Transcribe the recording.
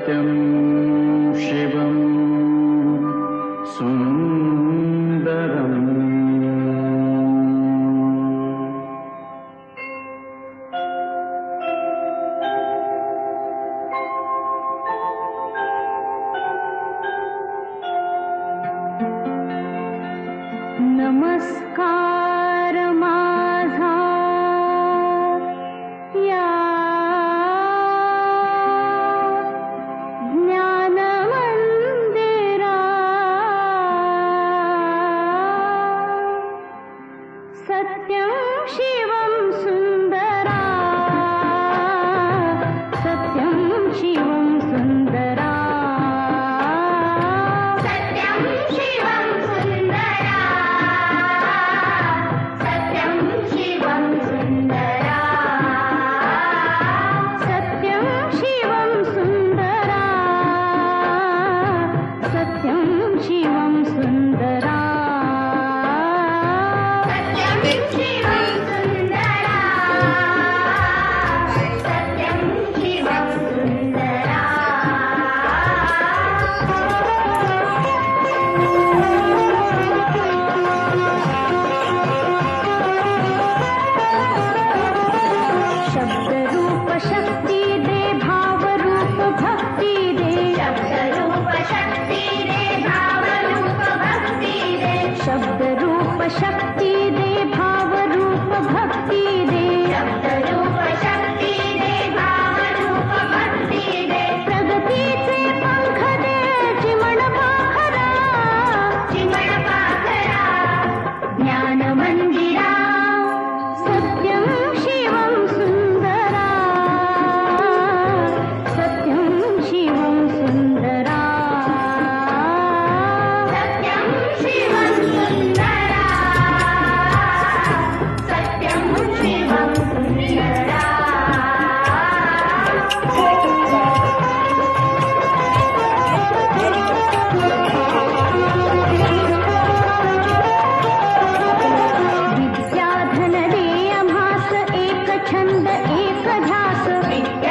सत्यं शिवं सुन्दरम्। नमस्कार माझा या ज्ञान मंदिरा, सत्यं शिवं सुंदरा, सत्यं शिवं सुंदरा, सत्यं शिवं सुंदरा, सत्यं शिवं सुंदरा, सत्यं शिवं सुंदरा, सत्यं शिवं सुंदरा, सत्यं शिवं सुंदरा, सत्यं शिवं सुंदरा। शब्द रूप शक्ति दे, भाव रूप भक्ति दे, शब्द रूप शक्ति दे, भाव रूप भक्ति दे, शब्द रूप शक्ति दे, भाव रूप भक्ति दे, शब्द रूप शक्ति दे, भाव रूप भक्ति दे, प्रगतीचे पंख दे, चिमण पाखरा, चिमण पाखरा, ज्ञान मंदिरा, सत्यं शिवं सुंदरा, सत्यं शिवं सुंदरा, सत्यं शिवं सुंदरा, सत्यं शिवं सुंदरा। विद्याधन दे आम्हास, एक छंद एक ध्यास, विद्याधन